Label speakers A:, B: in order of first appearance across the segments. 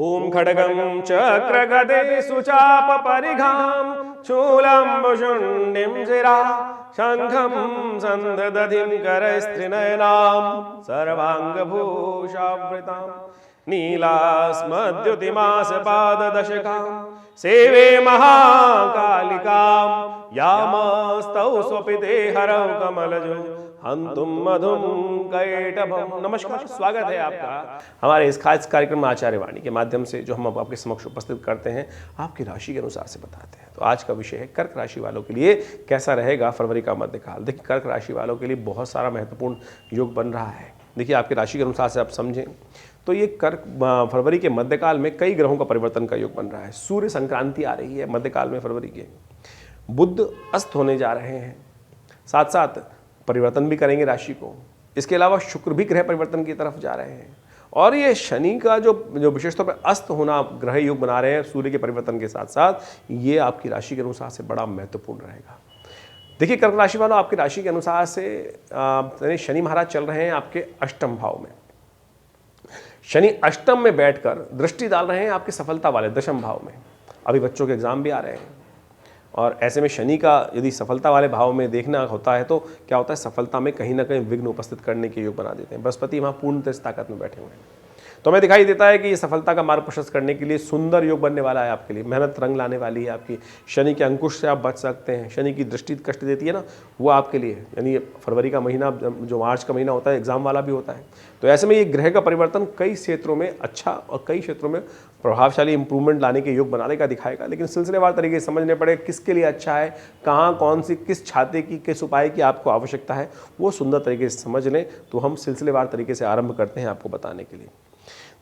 A: ओम खड्गं चक्रगदे सुचाप परिघां शूलम्बुशुण्डिं शिरा शंखं संदधतिं करस्त्रिनयनां सर्वांगभूषावृतां नीलास्मद्युतिमासपाददशकां सेवे महाकालिकां यामस्तौ स्वपिते हरौ कमलजो हंतुम मधुम कैटभम। नमस्कार, स्वागत है आपका हमारे इस खास कार्यक्रम आचार्य वाणी के माध्यम से, जो हम अब आपके समक्ष उपस्थित करते हैं, आपकी राशि के अनुसार से बताते हैं। तो आज का विषय है कर्क राशि वालों के लिए कैसा रहेगा फरवरी का मध्यकाल। देखिए, कर्क राशि वालों के लिए बहुत सारा महत्वपूर्ण योग बन रहा है। देखिए, आपकी राशि के अनुसार से आप समझें तो ये कर्क फरवरी के मध्यकाल में कई ग्रहों का परिवर्तन का योग बन रहा है। सूर्य संक्रांति आ रही है मध्यकाल में फरवरी के, बुध अस्त होने जा रहे हैं, साथ साथ परिवर्तन भी करेंगे राशि को। इसके अलावा शुक्र भी ग्रह परिवर्तन की तरफ जा रहे हैं, और ये शनि का जो विशेष तौर पर अस्त होना ग्रह योग बना रहे हैं सूर्य के परिवर्तन के साथ साथ, ये आपकी राशि के अनुसार से बड़ा महत्वपूर्ण रहेगा। देखिए, कर्क राशि वालों, आपकी राशि के अनुसार से शनि महाराज चल रहे हैं आपके अष्टम भाव में। शनि अष्टम में बैठकर दृष्टि डाल रहे हैं आपके सफलता वाले दशम भाव में। अभी बच्चों के एग्जाम भी आ रहे हैं, और ऐसे में शनि का यदि सफलता वाले भाव में देखना होता है तो क्या होता है, सफलता में कहीं ना कहीं विघ्न उपस्थित करने के योग बना देते हैं। बृहस्पति वहाँ पूर्ण ताकत में बैठे हुए हैं, तो हमें दिखाई देता है कि ये सफलता का मार्ग प्रशस्त करने के लिए सुंदर योग बनने वाला है आपके लिए। मेहनत रंग लाने वाली है आपकी। शनि के अंकुश से आप बच सकते हैं। शनि की दृष्टि कष्ट देती है ना, वो आपके लिए, यानी फरवरी का महीना जो मार्च का महीना होता है एग्जाम वाला भी होता है। तो ऐसे में ये ग्रह का परिवर्तन कई क्षेत्रों में अच्छा और कई क्षेत्रों में प्रभावशाली इंप्रूवमेंट लाने के योग बनाने का दिखाएगा। लेकिन सिलसिलेवार तरीके से समझने पड़े किसके लिए अच्छा है, कहाँ कौन सी किस छाते की किस उपाय की आपको आवश्यकता है, वो सुंदर तरीके से समझ लें। तो हम सिलसिलेवार तरीके से आरंभ करते हैं आपको बताने के लिए।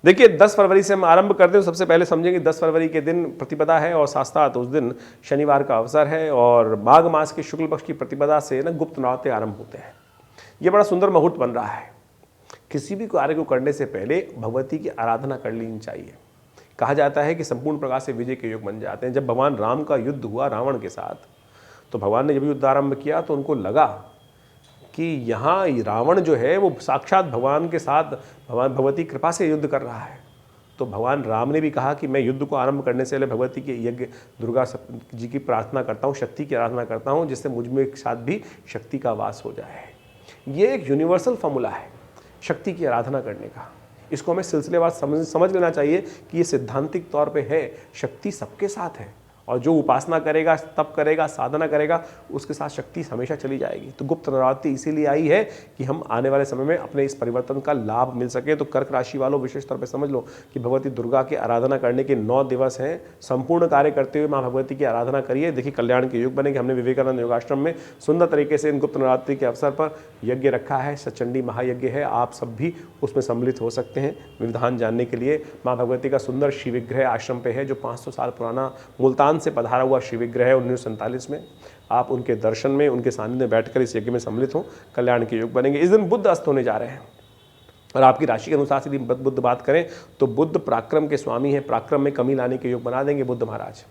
A: देखिए, 10 फरवरी से हम आरंभ करते हैं। सबसे पहले समझेंगे 10 फरवरी के दिन प्रतिपदा है, और साथ साथ उस दिन शनिवार का अवसर है, और माघ मास के शुक्ल पक्ष की प्रतिपदा से ना गुप्त नवरात्रे आरंभ होते हैं। ये बड़ा सुंदर मुहूर्त बन रहा है। किसी भी कार्य को करने से पहले भगवती की आराधना कर लेनी चाहिए। कहा जाता है कि संपूर्ण प्रकार से विजय के योग बन जाते हैं। जब भगवान राम का युद्ध हुआ रावण के साथ, तो भगवान ने जब युद्ध आरंभ किया तो उनको लगा कि यहाँ रावण जो है वो साक्षात भगवान के साथ भगवान भगवती कृपा से युद्ध कर रहा है। तो भगवान राम ने भी कहा कि मैं युद्ध को आरंभ करने से पहले भगवती के यज्ञ दुर्गा जी की प्रार्थना करता हूँ, शक्ति की आराधना करता हूँ, जिससे मुझ में एक साथ भी शक्ति का वास हो जाए। ये एक यूनिवर्सल फॉर्मूला है शक्ति की आराधना करने का। इसको हमें सिलसिलेवार समझ लेना चाहिए कि ये सिद्धांतिक तौर पे है, शक्ति सबके साथ है, और जो उपासना करेगा, तप करेगा, साधना करेगा, उसके साथ शक्ति हमेशा चली जाएगी। तो गुप्त नवरात्रि इसीलिए आई है कि हम आने वाले समय में अपने इस परिवर्तन का लाभ मिल सके। तो कर्क राशि वालों, विशेष तौर पे समझ लो कि भगवती दुर्गा की आराधना करने के 9 दिवस हैं। संपूर्ण कार्य करते हुए माँ भगवती की आराधना करिए। देखिए, कल्याण के योग बनेंगे। हमने विवेकानंद योगाश्रम में सुंदर तरीके से इन गुप्त नवरात्रि के अवसर पर यज्ञ रखा है। सचंडी महायज्ञ है, आप सब भी उसमें सम्मिलित हो सकते हैं। विधान जानने के लिए माँ भगवती का सुंदर शिव विग्रह आश्रम पे है, जो 500 साल पुराना मुल्तान से पधारा हुआ शिव विग्रह है 1947 में। आप उनके दर्शन में, उनके सानिध्य में बैठकर इस यज्ञ में सम्मिलित हों। कल्याण के योग बनेंगे। इस दिन बुध अस्त होने जा रहे हैं, और आपकी राशि के अनुसार से यदि बुध बात करें तो बुध पराक्रम के स्वामी है। पराक्रम में कमी लाने के योग बना देंगे बुध महाराज।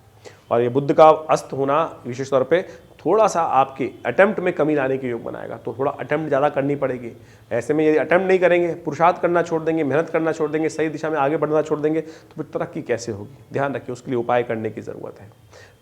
A: और ये बुध का अस्त होना विशेष तौर पे थोड़ा सा आपके अटेम्प्ट में कमी लाने के योग बनाएगा। तो थोड़ा अटेम्प्ट ज़्यादा करनी पड़ेगी। ऐसे में यदि अटेम्प्ट नहीं करेंगे, पुरुषार्थ करना छोड़ देंगे, मेहनत करना छोड़ देंगे, सही दिशा में आगे बढ़ना छोड़ देंगे, तो फिर तरक्की कैसे होगी। ध्यान रखिए, उसके लिए उपाय करने की ज़रूरत है।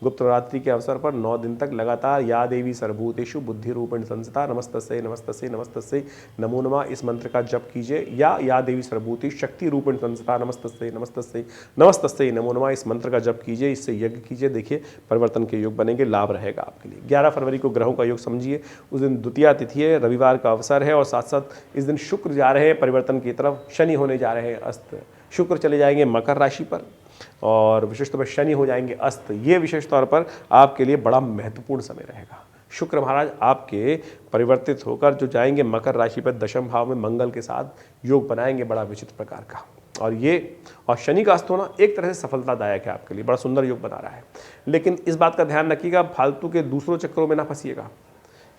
A: गुप्त नवरात्रि के अवसर पर 9 दिन तक लगातार या देवी सर्वभूतेषु बुद्धि रूपेण संस्थिता नमस्तस्यै नमस्तस्यै नमस्तस्यै नमो नमः इस मंत्र का जप कीजिए, या देवी सर्वभूति शक्ति रूपेण संस्थिता नमस्तस्यै नमस्तस्यै नमस्तस्यै नमो नमः इस मंत्र का जप कीजिए, इससे यज्ञ कीजिए। देखिए, परिवर्तन के योग बनेंगे, लाभ रहेगा आपके लिए। 11 फरवरी को ग्रहों का योग समझिए। उस दिन द्वितीया तिथि है, रविवार का अवसर है, और साथ साथ इस दिन शुक्र जा रहे हैं परिवर्तन की तरफ। शनि होने जा रहे हैं अस्त। शुक्र चले जाएंगे मकर राशि पर, और विशेष तौर पर शनि हो जाएंगे अस्त। ये विशेष तौर पर आपके लिए बड़ा महत्वपूर्ण समय रहेगा। शुक्र महाराज आपके परिवर्तित होकर जो जाएंगे मकर राशि पर, दशम भाव में मंगल के साथ योग बनाएंगे बड़ा विचित्र प्रकार का। और शनि का अस्त होना एक तरह से सफलतादायक है आपके लिए, बड़ा सुंदर योग बना रहा है। लेकिन इस बात का ध्यान रखिएगा, फालतू के दूसरों चक्करों में ना फंसिएगा।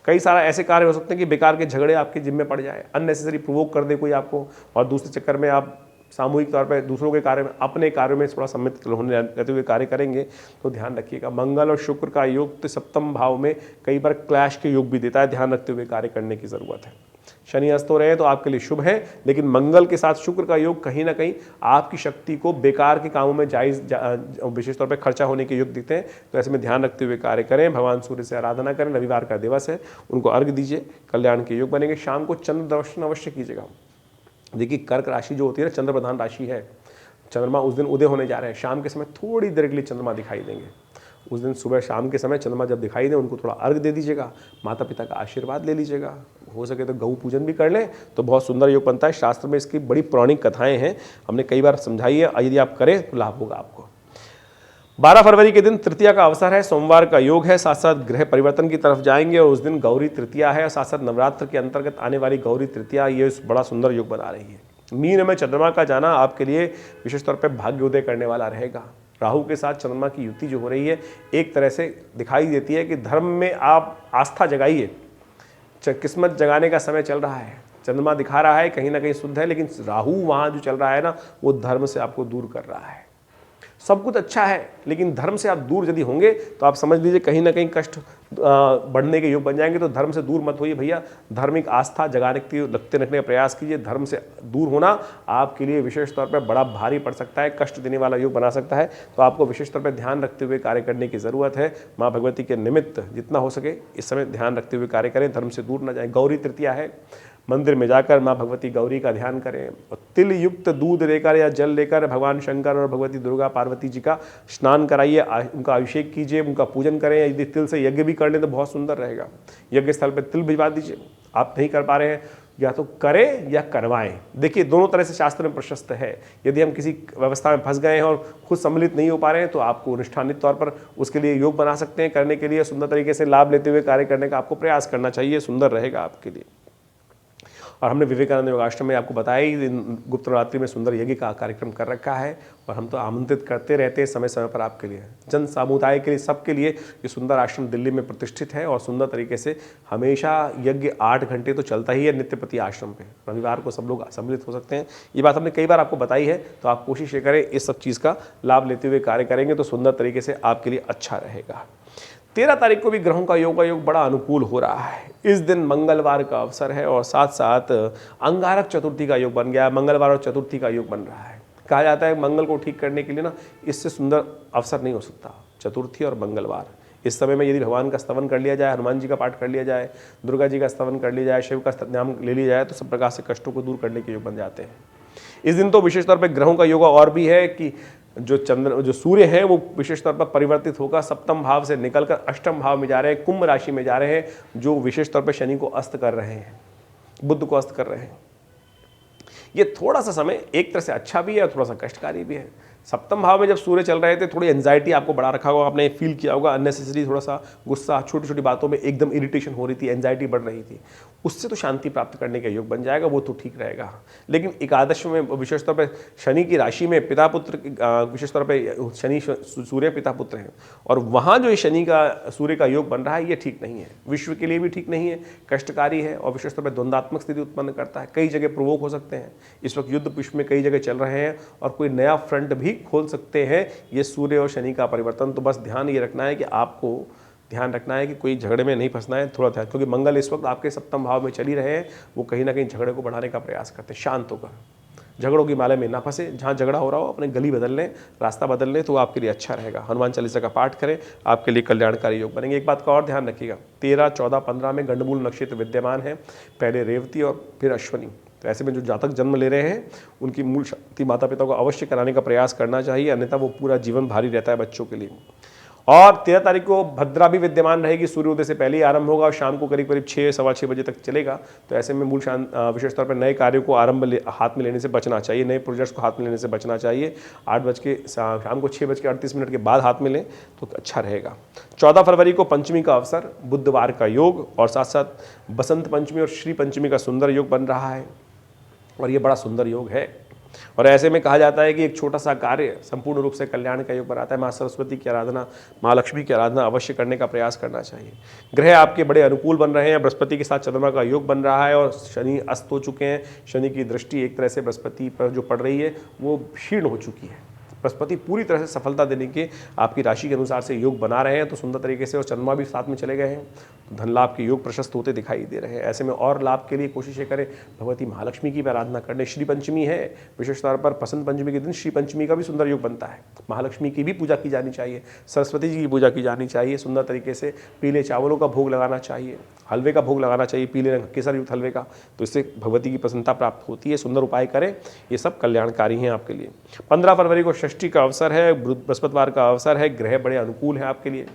A: कई सारा ऐसे कार्य हो सकते हैं कि बेकार के झगड़े आपके जिम्मे पड़ जाए, अननेसेसरी प्रोवोक कर दे कोई आपको, और दूसरे चक्कर में आप सामूहिक तौर पर दूसरों के कार्य में, अपने कार्यों में थोड़ा सम्मिलित होने रहते हुए कार्य करेंगे। तो ध्यान रखिएगा, मंगल और शुक्र का योग तो सप्तम भाव में कई बार क्लैश के योग भी देता है, ध्यान रखते हुए कार्य करने की ज़रूरत है। शनि अस्त हो रहे हैं तो आपके लिए शुभ है, लेकिन मंगल के साथ शुक्र का योग कहीं ना कहीं आपकी शक्ति को बेकार के कामों में विशेष तौर पे खर्चा होने के योग दिखते हैं। तो ऐसे में ध्यान रखते हुए कार्य करें, भगवान सूर्य से आराधना करें, रविवार का दिवस है, उनको अर्घ दीजिए, कल्याण के योग बनेंगे। शाम को चंद्र दर्शन अवश्य कीजिएगा। देखिए कर्क राशि जो होती है ना, चंद्र प्रधान राशि है, चंद्रमा उस दिन उदय होने जा रहे हैं, शाम के समय थोड़ी देर के लिए चंद्रमा दिखाई देंगे। उस दिन सुबह शाम के समय चंद्रमा जब दिखाई दे उनको थोड़ा अर्घ दे दीजिएगा, माता पिता का आशीर्वाद ले लीजिएगा, हो सके तो गौ पूजन भी कर लें तो बहुत सुंदर योग बनता है। शास्त्र में इसकी बड़ी पौराणिक कथाएं हैं, हमने कई बार समझाई है, यदि आप करें तो लाभ होगा आपको। 12 फरवरी के दिन तृतीया का अवसर है, सोमवार का योग है, साथ साथ ग्रह परिवर्तन की तरफ जाएंगे और उस दिन गौरी तृतीया है, साथ साथ नवरात्र के अंतर्गत आने वाली गौरी तृतीया ये बड़ा सुंदर योग बना रही है। मीन में चंद्रमा का जाना आपके लिए विशेष तौर पर भाग्योदय करने वाला रहेगा। राहु के साथ चंद्रमा की युति जो हो रही है एक तरह से दिखाई देती है कि धर्म में आप आस्था जगाइए, किस्मत जगाने का समय चल रहा है। चंद्रमा दिखा रहा है कहीं ना कहीं शुद्ध है, लेकिन राहु वहाँ जो चल रहा है ना, वो धर्म से आपको दूर कर रहा है। सब कुछ अच्छा है, लेकिन धर्म से आप दूर यदि होंगे तो आप समझ लीजिए कहीं ना कहीं कष्ट बढ़ने के योग बन जाएंगे। तो धर्म से दूर मत होइए भैया, धार्मिक आस्था जगाने के रखने का प्रयास कीजिए। धर्म से दूर होना आपके लिए विशेष तौर पर बड़ा भारी पड़ सकता है, कष्ट देने वाला योग बना सकता है। तो आपको विशेष तौर पर ध्यान रखते हुए कार्य करने की ज़रूरत है। माँ भगवती के निमित्त जितना हो सके इस समय ध्यान रखते हुए कार्य करें, धर्म से दूर न जाएं। गौरी तृतीया है, मंदिर में जाकर माँ भगवती गौरी का ध्यान करें और तिल युक्त दूध लेकर या जल लेकर भगवान शंकर और भगवती दुर्गा पार्वती जी का स्नान कराइए, उनका अभिषेक कीजिए, उनका पूजन करें। यदि तिल से यज्ञ भी कर लें तो बहुत सुंदर रहेगा। यज्ञ स्थल पर तिल भिजवा दीजिए। आप नहीं कर पा रहे हैं, या तो करें या करवाएं। देखिए दोनों तरह से शास्त्र में प्रशस्त है। यदि हम किसी व्यवस्था में फंस गए हैं और खुद सम्मिलित नहीं हो पा रहे हैं तो आपको अनुष्ठानित तौर पर उसके लिए योग बना सकते हैं। करने के लिए सुंदर तरीके से लाभ लेते हुए कार्य करने का आपको प्रयास करना चाहिए, सुंदर रहेगा आपके लिए। और हमने विवेकानंद योगाश्रम में आपको बताया ही गुप्त नवरात्रि में सुंदर यज्ञ का कार्यक्रम कर रखा है, और हम तो आमंत्रित करते रहते हैं समय समय पर आपके लिए, जन समुदाय के लिए, सबके लिए। ये सुंदर आश्रम दिल्ली में प्रतिष्ठित है और सुंदर तरीके से हमेशा यज्ञ 8 घंटे तो चलता ही है नित्यपति आश्रम पे। रविवार को सब लोग सम्मिलित हो सकते हैं। ये बात हमने कई बार आपको बताई है, तो आप कोशिश ये करें इस सब चीज़ का लाभ लेते हुए कार्य करेंगे तो सुंदर तरीके से आपके लिए अच्छा रहेगा। 13 तारीख को भी ग्रहों का योग बड़ा अनुकूल हो रहा है। इस दिन मंगलवार का अवसर है और साथ साथ अंगारक चतुर्थी का योग बन गया है। मंगलवार और चतुर्थी का योग बन रहा है। कहा जाता है मंगल को ठीक करने के लिए ना इससे सुंदर अवसर नहीं हो सकता। चतुर्थी और मंगलवार, इस समय में यदि भगवान का स्तवन कर लिया जाए, हनुमान जी का पाठ कर लिया जाए, दुर्गा जी का स्तवन कर लिया जाए, शिव का नाम ले लिया जाए, तो सब प्रकार से कष्टों को दूर करने के योग बन जाते हैं। इस दिन तो विशेष तौर पर ग्रहों का योग और भी है कि जो सूर्य है वो विशेष तौर पर परिवर्तित होकर सप्तम भाव से निकलकर अष्टम भाव में जा रहे हैं, कुंभ राशि में जा रहे हैं, जो विशेष तौर पर शनि को अस्त कर रहे हैं, बुध को अस्त कर रहे हैं। ये थोड़ा सा समय एक तरह से अच्छा भी है और थोड़ा सा कष्टकारी भी है। सप्तम भाव में जब सूर्य चल रहे थे थोड़ी एंजाइटी आपको बढ़ा रखा होगा, आपने फील किया होगा, अननेसेसरी थोड़ा सा गुस्सा, छोटी छोटी बातों में एकदम इरिटेशन हो रही थी, एंजाइटी बढ़ रही थी। उससे तो शांति प्राप्त करने का योग बन जाएगा, वो तो ठीक रहेगा। लेकिन एकादश में विशेष तौर पर शनि की राशि में पिता पुत्र, विशेष तौर पर शनि सूर्य पिता पुत्र हैं, और वहाँ जो शनि का सूर्य का योग बन रहा है ये ठीक नहीं है, विश्व के लिए भी ठीक नहीं है, कष्टकारी है और विशेष तौर पर द्वंद्वात्मक स्थिति उत्पन्न करता है। कई जगह प्रवोक हो सकते हैं। इस वक्त युद्ध विश्व में कई जगह चल रहे हैं और कोई नया फ्रंट भी खोल सकते हैं ये सूर्य और शनि का परिवर्तन। तो बस ध्यान ये रखना है कि आपको ध्यान रखना है कि कोई झगड़े में नहीं फंसना है, थोड़ा ध्यान, क्योंकि मंगल इस वक्त आपके सप्तम भाव में चल ही रहे हैं, वो कहीं ना कहीं झगड़े को बढ़ाने का प्रयास करते हैं। शांत होकर झगड़ों की माले में ना फंसे, जहाँ झगड़ा हो रहा हो अपने गली बदल लें, रास्ता बदल लें, तो आपके लिए अच्छा रहेगा। हनुमान चालीसा का पाठ करें, आपके लिए कल्याणकारी योग बनेंगे। एक बात का और ध्यान रखिएगा, 13, 14, 15 में गंडमूल नक्षत्र विद्यमान है, पहले रेवती और फिर अश्वनी। तो ऐसे में जो जातक जन्म ले रहे हैं उनकी मूल शक्ति माता पिता को अवश्य कराने का प्रयास करना चाहिए, अन्यथा वो पूरा जीवन भारी रहता है बच्चों के लिए। और 13 तारीख को भद्रा भी विद्यमान रहेगी, सूर्योदय से पहले ही आरंभ होगा और शाम को करीब करीब 6, सवा 6 बजे तक चलेगा। तो ऐसे में मूल विशेष तौर पर नए कार्यों को हाथ में लेने से बचना चाहिए, नए प्रोजेक्ट्स को हाथ में लेने से बचना चाहिए। 8 बज के शाम को 6:38 के बाद हाथ में लें तो अच्छा रहेगा। 14 फरवरी को पंचमी का अवसर, बुधवार का योग और साथ साथ बसंत पंचमी और श्री पंचमी का सुंदर योग बन रहा है और ये बड़ा सुंदर योग है। और ऐसे में कहा जाता है कि एक छोटा सा कार्य संपूर्ण रूप से कल्याण का योग बनाता है। माँ सरस्वती की आराधना, माँ लक्ष्मी की आराधना अवश्य करने का प्रयास करना चाहिए। ग्रह आपके बड़े अनुकूल बन रहे हैं, बृहस्पति के साथ चंद्रमा का योग बन रहा है और शनि अस्त हो चुके हैं। शनि की दृष्टि एक तरह से बृहस्पति पर जो पड़ रही है वो क्षीण हो चुकी है। बृहस्पति पूरी तरह से सफलता देने के आपकी राशि के अनुसार से योग बना रहे हैं तो सुंदर तरीके से, और चंद्रमा भी साथ में चले गए हैं तो धन लाभ के योग प्रशस्त होते दिखाई दे रहे हैं। ऐसे में और लाभ के लिए कोशिशें करें, भगवती महालक्ष्मी की भी आराधना करने। श्री पंचमी है, विशेष तौर पर बसंत पंचमी के दिन श्री पंचमी का भी सुंदर योग बनता है। महालक्ष्मी की भी पूजा की जानी चाहिए, सरस्वती जी की पूजा की जानी चाहिए। सुंदर तरीके से पीले चावलों का भोग लगाना चाहिए, हलवे का भोग लगाना चाहिए, पीले रंग केसर युक्त हलवे का, तो इससे भगवती की प्रसन्नता प्राप्त होती है। सुंदर उपाय करें, ये सब कल्याणकारी हैं आपके लिए। 15 फरवरी को षष्ठी का अवसर है, बृहस्पतिवार का अवसर है, ग्रह बड़े अनुकूल हैं आपके लिए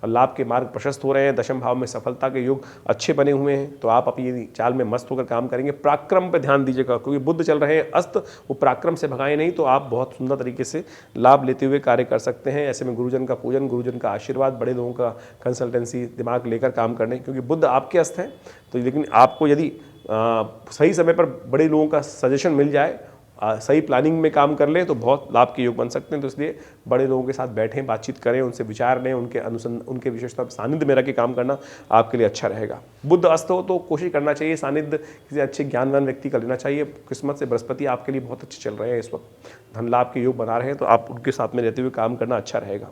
A: और लाभ के मार्ग प्रशस्त हो रहे हैं। दशम भाव में सफलता के योग अच्छे बने हुए हैं, तो आप अपनी चाल में मस्त होकर काम करेंगे। पराक्रम पर ध्यान दीजिएगा, क्योंकि बुध चल रहे हैं अस्त, वो पराक्रम से भगाए नहीं तो आप बहुत सुंदर तरीके से लाभ लेते हुए कार्य कर सकते हैं। ऐसे में गुरुजन का पूजन, गुरुजन का आशीर्वाद, बड़े लोगों का कंसल्टेंसी दिमाग लेकर काम करने, क्योंकि बुध आपके अस्त हैं तो लेकिन आपको यदि सही समय पर बड़े लोगों का सजेशन मिल जाए, सही प्लानिंग में काम कर लें तो बहुत लाभ के योग बन सकते हैं। तो इसलिए बड़े लोगों के साथ बैठें, बातचीत करें, उनसे विचार लें, उनके विशेषता सानिध्य में रह के काम करना आपके लिए अच्छा रहेगा। बुध अस्त हो तो कोशिश करना चाहिए सानिध्य किसी अच्छे ज्ञानवान व्यक्ति का लेना चाहिए। किस्मत से बृहस्पति आपके लिए बहुत अच्छे चल रहे हैं, इस वक्त धन लाभ के योग बना रहे हैं, तो आप उनके साथ में रहते हुए काम करना अच्छा रहेगा।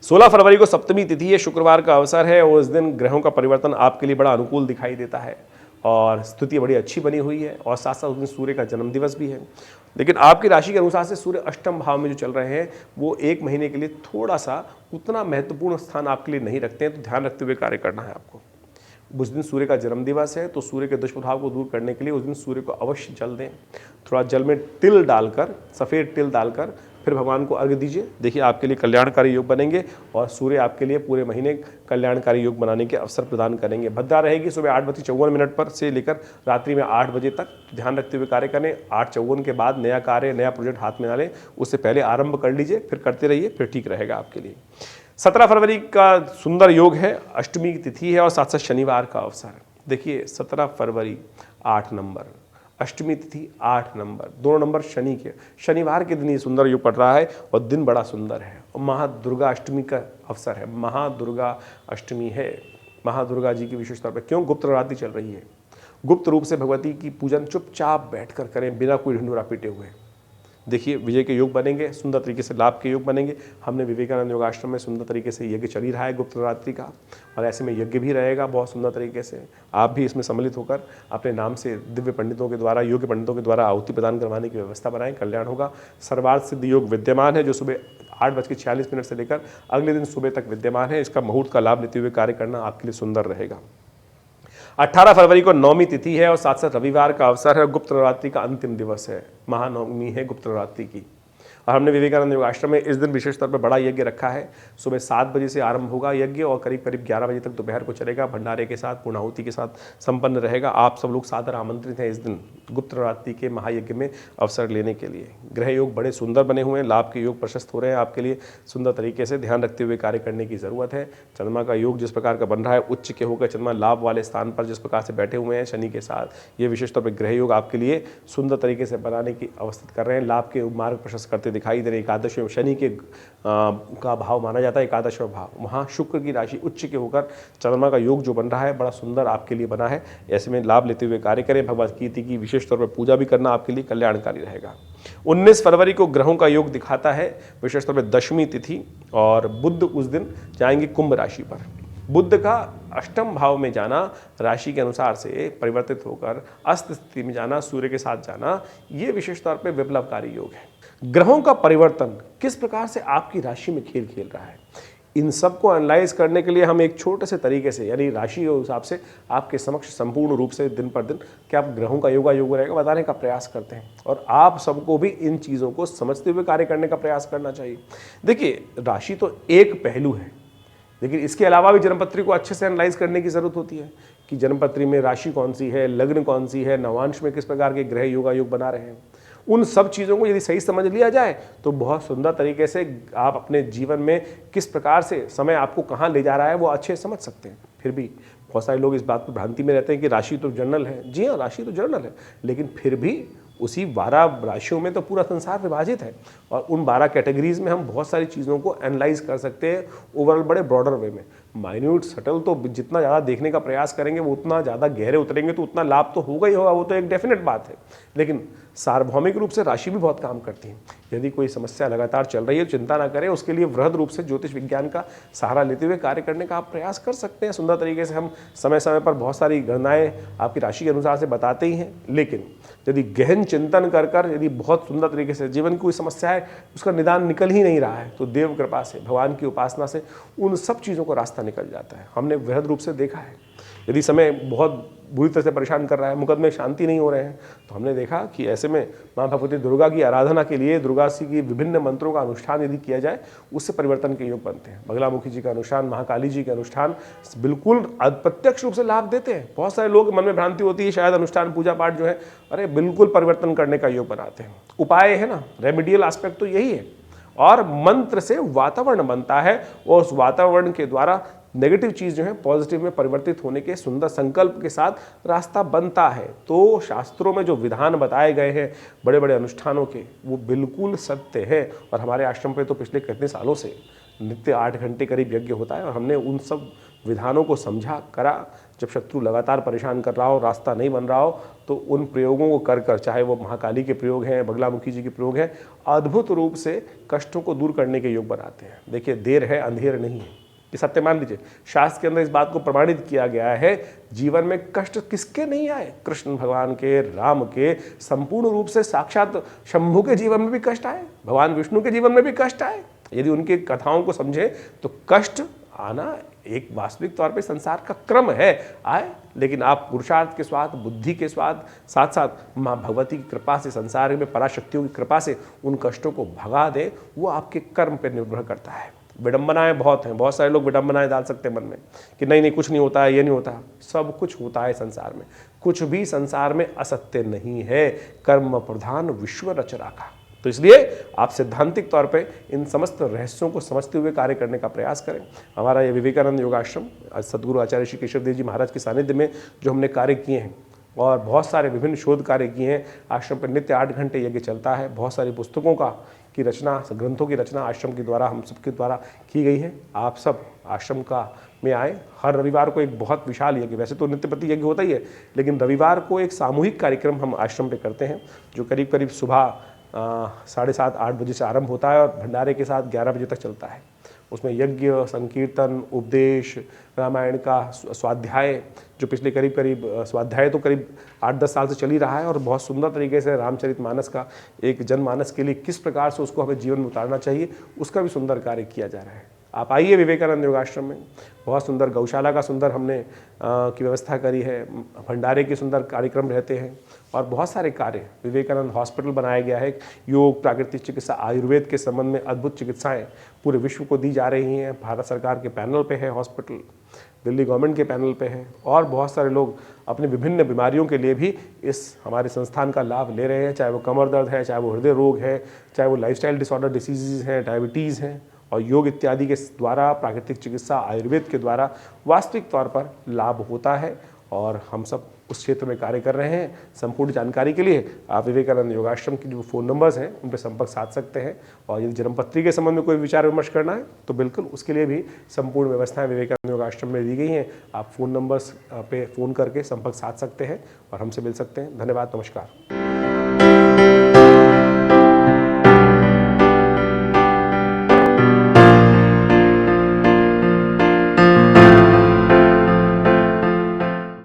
A: 16 फरवरी को सप्तमी तिथि है, शुक्रवार का अवसर है और इस दिन ग्रहों का परिवर्तन आपके लिए बड़ा अनुकूल दिखाई देता है और स्थिति बड़ी अच्छी बनी हुई है और साथ साथ उस दिन सूर्य का जन्मदिवस भी है। लेकिन आपकी राशि के अनुसार से सूर्य अष्टम भाव में जो चल रहे हैं वो एक महीने के लिए थोड़ा सा उतना महत्वपूर्ण स्थान आपके लिए नहीं रखते हैं, तो ध्यान रखते हुए कार्य करना है आपको। उस दिन सूर्य का जन्मदिवस है तो सूर्य के दुष्प्रभाव को दूर करने के लिए उस दिन सूर्य को अवश्य जल दें। थोड़ा जल में तिल डालकर, सफ़ेद तिल डालकर फिर भगवान को अर्घ्य दीजिए। देखिए आपके लिए कल्याणकारी योग बनेंगे और सूर्य आपके लिए पूरे महीने कल्याणकारी योग बनाने के अवसर प्रदान करेंगे। भद्रा रहेगी सुबह 8:54 पर से लेकर रात्रि में 8 बजे तक। ध्यान रखते हुए कार्य करें। 8:54 के बाद नया कार्य, नया प्रोजेक्ट हाथ में ना लें, उससे पहले आरंभ कर लीजिए, फिर करते रहिए, फिर ठीक रहेगा आपके लिए। 17 फरवरी का सुंदर योग है, अष्टमी की तिथि है और साथ साथ शनिवार का अवसर है। देखिए 17 फरवरी 8 नंबर, अष्टमी तिथि 8 नंबर, दोनों नंबर शनि के, शनिवार के दिन ये सुंदर योग पड़ रहा है और दिन बड़ा सुंदर है और महादुर्गा अष्टमी का अवसर है। महादुर्गा अष्टमी है, महादुर्गा जी की विशेष तौर पर क्यों गुप्त नवरात्रि चल रही है। गुप्त रूप से भगवती की पूजन चुपचाप बैठकर करें, बिना कोई ढिंढोरा पीटे हुए। देखिए विजय के योग बनेंगे, सुंदर तरीके से लाभ के योग बनेंगे। हमने विवेकानंद योगाश्रम में सुंदर तरीके से यज्ञ चल ही रहा है गुप्त नवरात्रि का, और ऐसे में यज्ञ भी रहेगा बहुत सुंदर तरीके से। आप भी इसमें सम्मिलित होकर अपने नाम से दिव्य पंडितों के द्वारा, योग्य पंडितों के द्वारा आहुति प्रदान करवाने की व्यवस्था बनाएं, कल्याण होगा। सर्वार्थ सिद्ध योग विद्यमान है जो सुबह 8:46 से लेकर अगले दिन सुबह तक विद्यमान है। इसका मुहूर्त का लाभ लेते हुए कार्य करना आपके लिए सुंदर रहेगा। 18 फरवरी को नौमी तिथि है और साथ साथ रविवार का अवसर है। गुप्त नवरात्रि का अंतिम दिवस है, महानवमी है गुप्त नवरात्रि की। और हमने विवेकानंद योग आश्रम में इस दिन विशेष तौर पर बड़ा यज्ञ रखा है। सुबह 7 बजे से आरंभ होगा यज्ञ और करीब करीब 11 बजे तक दोपहर को चलेगा। भंडारे के साथ, पूर्णाहुति के साथ संपन्न रहेगा। आप सब लोग सादर आमंत्रित हैं इस दिन गुप्त नवरात्रि के महायज्ञ में अवसर लेने के लिए। ग्रह योग बड़े सुंदर बने हुए हैं, लाभ के योग प्रशस्त हो रहे हैं आपके लिए। सुंदर तरीके से ध्यान रखते हुए कार्य करने की जरूरत है। चंद्रमा का योग जिस प्रकार का बन रहा है, उच्च के होकर चंद्रमा लाभ वाले स्थान पर जिस प्रकार से बैठे हुए हैं शनि के साथ, ये विशेष तौर पर ग्रह योग आपके लिए सुंदर तरीके से बनाने की अवस्थित कर रहे हैं। लाभ के मार्ग प्रशस्त करते दिखाई दे रहे। एकादश शनि के का भाव माना जाता है, एकादश भाव, वहाँ शुक्र की राशि उच्च के होकर चंद्रमा का योग जो बन रहा है बड़ा सुंदर आपके लिए बना है। ऐसे में लाभ लेते हुए कार्य करें। भगवत कीर्ति की विशेष तौर पर पूजा भी करना आपके लिए कल्याणकारी रहेगा। 19 फरवरी को ग्रहों का योग दिखाता है विशेष तौर पर दशमी तिथि, और बुध उस दिन जाएंगे कुंभ राशि पर। बुध का अष्टम भाव में जाना, राशि के अनुसार से परिवर्तित होकर अस्त स्थिति में जाना, सूर्य के साथ जाना, ये विशेष तौर पर विप्लवकारी योग है। ग्रहों का परिवर्तन किस प्रकार से आपकी राशि में खेल खेल रहा है, इन सबको एनालाइज करने के लिए हम एक छोटे से तरीके से, यानी राशि के हिसाब से आपके समक्ष संपूर्ण रूप से दिन पर दिन क्या आप ग्रहों का योग रहेगा बताने का प्रयास करते हैं। और आप सबको भी इन चीज़ों को समझते हुए कार्य करने का प्रयास करना चाहिए। देखिए राशि तो एक पहलू है, लेकिन इसके अलावा भी जन्मपत्री को अच्छे से एनालाइज करने की ज़रूरत होती है कि जन्मपत्री में राशि कौन सी है, लग्न कौन सी है, नवांश में किस प्रकार के ग्रह योग बना रहे हैं। उन सब चीज़ों को यदि सही समझ लिया जाए तो बहुत सुंदर तरीके से आप अपने जीवन में किस प्रकार से समय आपको कहाँ ले जा रहा है वो अच्छे समझ सकते हैं। फिर भी बहुत सारे लोग इस बात पर भ्रांति में रहते हैं कि राशि तो जर्नल है। जी हाँ, राशि तो जर्नल है, लेकिन फिर भी उसी 12 राशियों में तो पूरा संसार विभाजित है और उन 12 कैटेगरीज में हम बहुत सारी चीज़ों को एनालाइज कर सकते हैं ओवरऑल बड़े ब्रॉडर वे में। माइन्यूट सटल तो जितना ज़्यादा देखने का प्रयास करेंगे वो उतना ज़्यादा गहरे उतरेंगे तो उतना लाभ तो होगा ही होगा, वो तो एक डेफिनेट बात है। लेकिन सार्वभौमिक रूप से राशि भी बहुत काम करती है। यदि कोई समस्या लगातार चल रही है तो चिंता ना करें, उसके लिए वृहद रूप से ज्योतिष विज्ञान का सहारा लेते हुए कार्य करने का आप प्रयास कर सकते हैं। सुंदर तरीके से हम समय समय पर बहुत सारी गणनाएं आपकी राशि के अनुसार से बताते ही हैं, लेकिन यदि गहन चिंतन कर कर यदि बहुत सुंदर तरीके से जीवन की कोई समस्या है उसका निदान निकल ही नहीं रहा है तो देव कृपा से, भगवान की उपासना से उन सब चीज़ों को रास्ता निकल जाता है। हमने वृहद रूप से देखा है। यदि समय बहुत बुरी तरह से परेशान कर रहा है, मुकदमे शांति नहीं हो रहे हैं, तो हमने देखा कि ऐसे में माँ भगवती दुर्गा की आराधना के लिए दुर्गा जी की विभिन्न मंत्रों का अनुष्ठान यदि किया जाए उससे परिवर्तन के योग बनते हैं। बगलामुखी जी का अनुष्ठान, महाकाली जी के अनुष्ठान बिल्कुल अप्रत्यक्ष रूप से लाभ देते हैं। बहुत सारे लोग मन में भ्रांति होती है शायद अनुष्ठान पूजा पाठ जो है अरे बिल्कुल परिवर्तन करने का योग बनाते हैं। उपाय है ना, रेमेडियल एस्पेक्ट तो यही है। और मंत्र से वातावरण बनता है और उस वातावरण के द्वारा नेगेटिव चीज़ जो है पॉजिटिव में परिवर्तित होने के सुंदर संकल्प के साथ रास्ता बनता है। तो शास्त्रों में जो विधान बताए गए हैं बड़े बड़े अनुष्ठानों के वो बिल्कुल सत्य है। और हमारे आश्रम पे तो पिछले कितने सालों से नित्य 8 घंटे करीब यज्ञ होता है और हमने उन सब विधानों को समझा करा। जब शत्रु लगातार परेशान कर रहा हो, रास्ता नहीं बन रहा हो, तो उन प्रयोगों को कर कर, चाहे वो महाकाली के प्रयोग हैं, बगलामुखी जी के प्रयोग हैं, अद्भुत रूप से कष्टों को दूर करने के योग बनाते हैं। देखिए, देर है अंधेर नहीं है, ये सत्य मान लीजिए। शास्त्र के अंदर इस बात को प्रमाणित किया गया है। जीवन में कष्ट किसके नहीं आए? कृष्ण भगवान के, राम के, संपूर्ण रूप से साक्षात शंभु के जीवन में भी कष्ट आए, भगवान विष्णु के जीवन में भी कष्ट आए। यदि उनकी कथाओं को समझे तो कष्ट आना एक वास्तविक तौर पे संसार का क्रम है, आए। लेकिन आप पुरुषार्थ के स्वाद, बुद्धि के स्वाद, साथ साथ माँ भगवती की कृपा से, संसार में पराशक्तियों की कृपा से उन कष्टों को भगा दें, वो आपके कर्म पर निर्भर करता है। विडंबनाएं बहुत हैं, बहुत सारे लोग विडंबनाएं डाल सकते हैं मन में कि नहीं नहीं कुछ नहीं होता है, ये नहीं होता। सब कुछ होता है संसार में, कुछ भी संसार में असत्य नहीं है। कर्म प्रधान विश्व रच राखा। तो इसलिए आप सैद्धांतिक तौर पे इन समस्त रहस्यों को समझते हुए कार्य करने का प्रयास करें। हमारा ये विवेकानंद योगाश्रम सदगुरु आचार्य श्री केशव देव जी महाराज के सानिध्य में जो हमने कार्य किए हैं और बहुत सारे विभिन्न शोध कार्य किए हैं। आश्रम पर नित्य 8 घंटे यज्ञ चलता है। बहुत सारी पुस्तकों की रचना, ग्रंथों की रचना आश्रम के द्वारा, हम सबके द्वारा की गई है। आप सब आश्रम में आए। हर रविवार को एक बहुत विशाल यज्ञ, वैसे तो नित्य प्रति यज्ञ होता ही है, लेकिन रविवार को एक सामूहिक कार्यक्रम हम आश्रम पे करते हैं जो करीब करीब सुबह 7:30-8 बजे से आरंभ होता है और भंडारे के साथ 11 बजे तक चलता है। उसमें यज्ञ, संकीर्तन, उपदेश, रामायण का स्वाध्याय, जो पिछले करीब स्वाध्याय तो करीब 8-10 साल से चल ही रहा है और बहुत सुंदर तरीके से रामचरितमानस का एक जनमानस के लिए किस प्रकार से उसको हमें जीवन में उतारना चाहिए उसका भी सुंदर कार्य किया जा रहा है। आप आइए विवेकानंद योगाश्रम में। बहुत सुंदर गौशाला का सुंदर हमने की व्यवस्था करी है, भंडारे के सुंदर कार्यक्रम रहते हैं और बहुत सारे कार्य। विवेकानंद हॉस्पिटल बनाया गया है। योग, प्राकृतिक चिकित्सा, आयुर्वेद के संबंध में अद्भुत चिकित्साएं पूरे विश्व को दी जा रही हैं। भारत सरकार के पैनल पे है हॉस्पिटल, दिल्ली गवर्नमेंट के पैनल पे है और बहुत सारे लोग अपनी विभिन्न बीमारियों के लिए भी इस हमारे संस्थान का लाभ ले रहे हैं। चाहे वो कमर दर्द है, चाहे वो हृदय रोग है, चाहे वो लाइफस्टाइल डिसऑर्डर डिसीज़ हैं, डायबिटीज़ हैं, और योग इत्यादि के द्वारा, प्राकृतिक चिकित्सा, आयुर्वेद के द्वारा वास्तविक तौर पर लाभ होता है और हम सब उस क्षेत्र में कार्य कर रहे हैं। संपूर्ण जानकारी के लिए आप विवेकानंद योगाश्रम की जो फ़ोन नंबर्स हैं उन पर संपर्क साध सकते हैं। और यदि जन्मपत्री के संबंध में कोई विचार विमर्श करना है तो बिल्कुल उसके लिए भी संपूर्ण व्यवस्थाएं विवेकानंद योगाश्रम में दी गई हैं। आप फ़ोन नंबर्स पे फ़ोन करके संपर्क साध सकते हैं और हमसे मिल सकते हैं। धन्यवाद, नमस्कार।